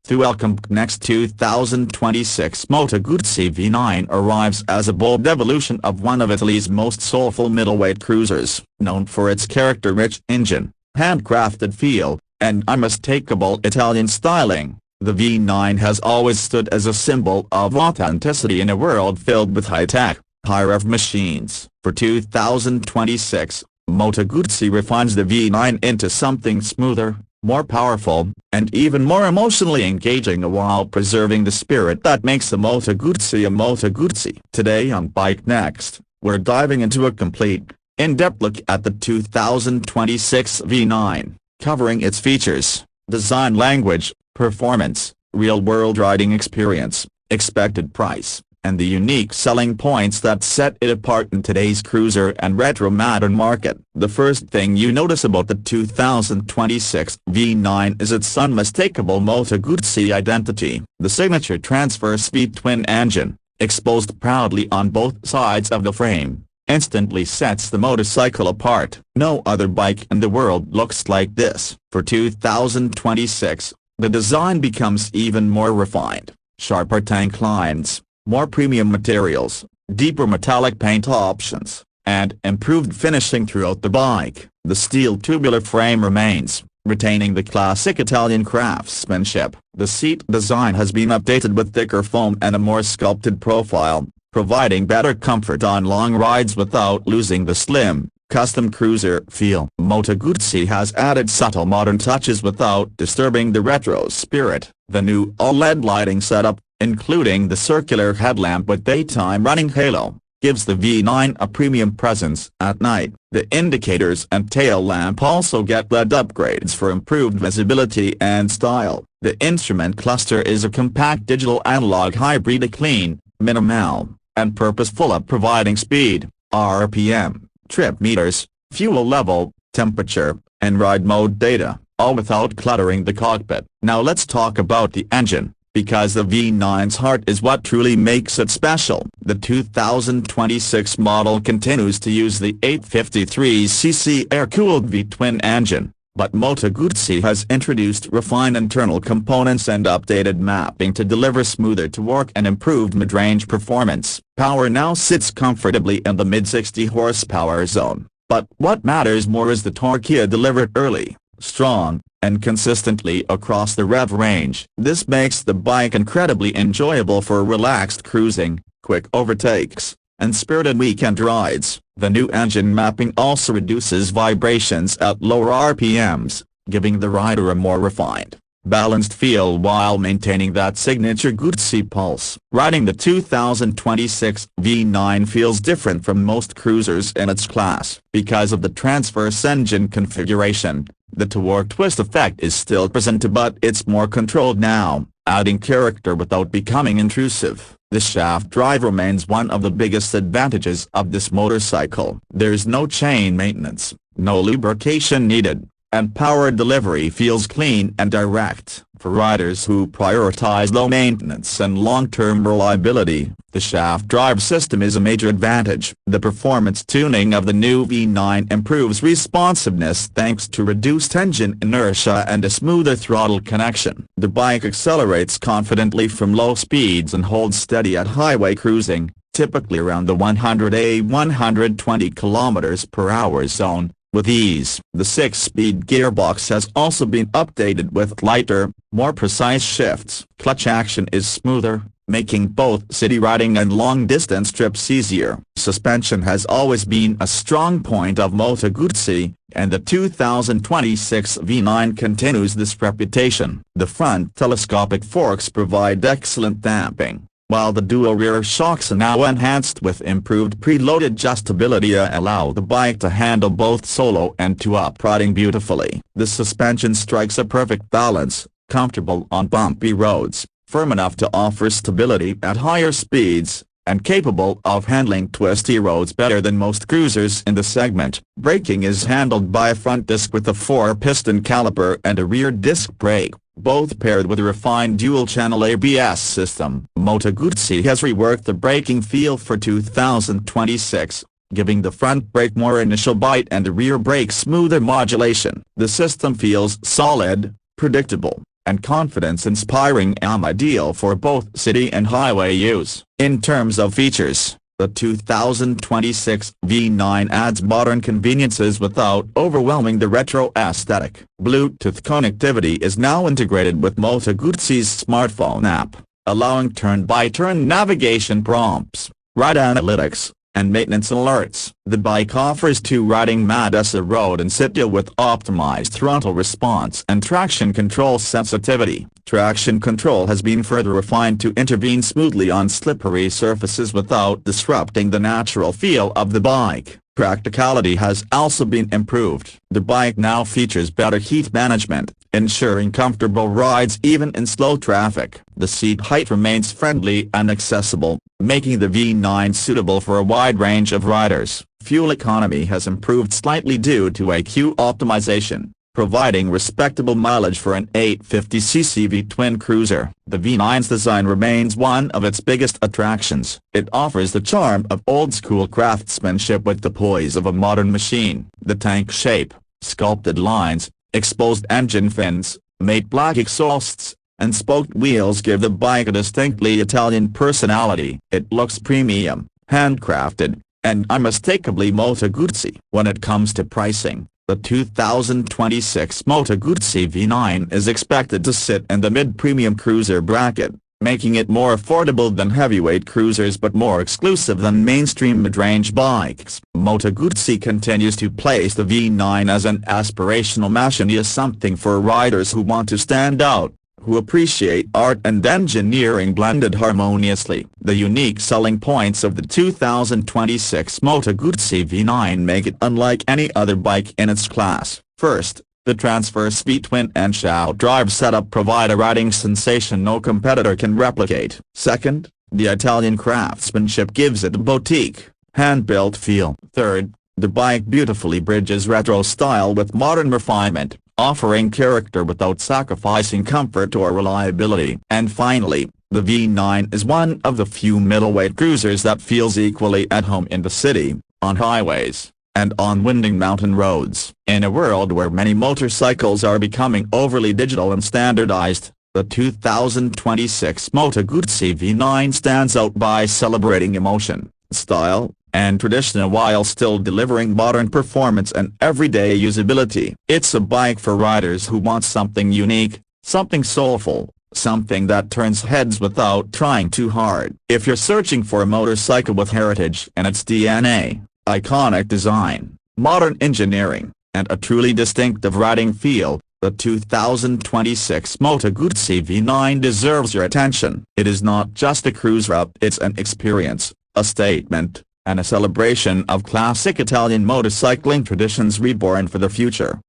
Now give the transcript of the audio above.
To welcome next 2026 Moto Guzzi V9 arrives as a bold evolution of one of Italy's most soulful middleweight cruisers, known for its character-rich engine, handcrafted feel, and unmistakable Italian styling. The V9 has always stood as a symbol of authenticity in a world filled with high-tech, high-rev machines. For 2026, Moto Guzzi refines the V9 into something smoother, more powerful, and even more emotionally engaging while preserving the spirit that makes the Moto Guzzi a Moto Guzzi. Today on Bike Next, we're diving into a complete, in-depth look at the 2026 V9, covering its features, design language, performance, real-world riding experience, expected price, and the unique selling points that set it apart in today's cruiser and retro modern market. The first thing you notice about the 2026 V9 is its unmistakable Moto Guzzi identity. The signature transverse V-twin engine, exposed proudly on both sides of the frame, instantly sets the motorcycle apart. No other bike in the world looks like this. For 2026, the design becomes even more refined. Sharper tank lines, more premium materials, deeper metallic paint options, and improved finishing throughout the bike. The steel tubular frame remains, retaining the classic Italian craftsmanship. The seat design has been updated with thicker foam and a more sculpted profile, providing better comfort on long rides without losing the slim, custom cruiser feel. Moto Guzzi has added subtle modern touches without disturbing the retro spirit. The new OLED lighting setup, including the circular headlamp with daytime running halo, gives the V9 a premium presence at night. The indicators and tail lamp also get LED upgrades for improved visibility and style. The instrument cluster is a compact digital analog hybrid, clean, minimal, and purposeful at providing speed, RPM, trip meters, fuel level, temperature, and ride mode data, all without cluttering the cockpit. Now let's talk about the engine, because the V9's heart is what truly makes it special. The 2026 model continues to use the 853cc air-cooled V-twin engine, but Moto Guzzi has introduced refined internal components and updated mapping to deliver smoother torque and improved mid-range performance. Power now sits comfortably in the mid-60 horsepower zone, but what matters more is the torque delivered early, strong, and consistently across the rev range. This makes the bike incredibly enjoyable for relaxed cruising, quick overtakes, and spirited weekend rides. The new engine mapping also reduces vibrations at lower RPMs, giving the rider a more refined, balanced feel while maintaining that signature Guzzi pulse. Riding the 2026 V9 feels different from most cruisers in its class. Because of the transverse engine configuration, the torque twist effect is still present, but it's more controlled now, adding character without becoming intrusive. The shaft drive remains one of the biggest advantages of this motorcycle. There's no chain maintenance, no lubrication needed, and power delivery feels clean and direct. For riders who prioritize low maintenance and long-term reliability, the shaft drive system is a major advantage. The performance tuning of the new V9 improves responsiveness thanks to reduced engine inertia and a smoother throttle connection. The bike accelerates confidently from low speeds and holds steady at highway cruising, typically around the 100–120 km/h zone, with ease. The 6-speed gearbox has also been updated with lighter, more precise shifts. Clutch action is smoother, making both city riding and long-distance trips easier. Suspension has always been a strong point of Moto Guzzi, and the 2026 V9 continues this reputation. The front telescopic forks provide excellent damping, while the dual rear shocks are now enhanced with improved preload adjustability allow the bike to handle both solo and two-up riding beautifully. The suspension strikes a perfect balance, comfortable on bumpy roads, firm enough to offer stability at higher speeds, and capable of handling twisty roads better than most cruisers in the segment. Braking is handled by a front disc with a 4-piston caliper and a rear disc brake, both paired with a refined dual-channel ABS system. Moto Guzzi has reworked the braking feel for 2026, giving the front brake more initial bite and the rear brake smoother modulation. The system feels solid, predictable, and confidence-inspiring and ideal for both city and highway use. In terms of features, the 2026 V9 adds modern conveniences without overwhelming the retro aesthetic. Bluetooth connectivity is now integrated with Moto Guzzi's smartphone app, allowing turn-by-turn navigation prompts, ride analytics, and maintenance alerts. The bike offers two riding modes: road and city, with optimized throttle response and traction control sensitivity. Traction control has been further refined to intervene smoothly on slippery surfaces without disrupting the natural feel of the bike. Practicality has also been improved. The bike now features better heat management, ensuring comfortable rides even in slow traffic. The seat height remains friendly and accessible, making the V9 suitable for a wide range of riders. Fuel economy has improved slightly due to EQ optimization, providing respectable mileage for an 850cc V-twin cruiser. The V9's design remains one of its biggest attractions. It offers the charm of old-school craftsmanship with the poise of a modern machine. The tank shape, sculpted lines, exposed engine fins, matte black exhausts, and spoked wheels give the bike a distinctly Italian personality. It looks premium, handcrafted, and unmistakably Moto Guzzi. When it comes to pricing, the 2026 Moto Guzzi V9 is expected to sit in the mid-premium cruiser bracket, making it more affordable than heavyweight cruisers but more exclusive than mainstream mid-range bikes. Moto Guzzi continues to place the V9 as an aspirational machine, something for riders who want to stand out, who appreciate art and engineering blended harmoniously. The unique selling points of the 2026 Moto Guzzi V9 make it unlike any other bike in its class. First, the transverse V-twin and shout drive setup provide a riding sensation no competitor can replicate. Second, the Italian craftsmanship gives it a boutique, hand-built feel. Third, the bike beautifully bridges retro style with modern refinement, offering character without sacrificing comfort or reliability. And finally, the V9 is one of the few middleweight cruisers that feels equally at home in the city, on highways, and on winding mountain roads. In a world where many motorcycles are becoming overly digital and standardized, the 2026 Moto Guzzi V9 stands out by celebrating emotion, style, and tradition while still delivering modern performance and everyday usability. It's a bike for riders who want something unique, something soulful, something that turns heads without trying too hard. If you're searching for a motorcycle with heritage in its DNA, iconic design, modern engineering, and a truly distinctive riding feel, the 2026 Moto Guzzi V9 deserves your attention. It is not just a cruiser, it's an experience, a statement, and a celebration of classic Italian motorcycling traditions reborn for the future.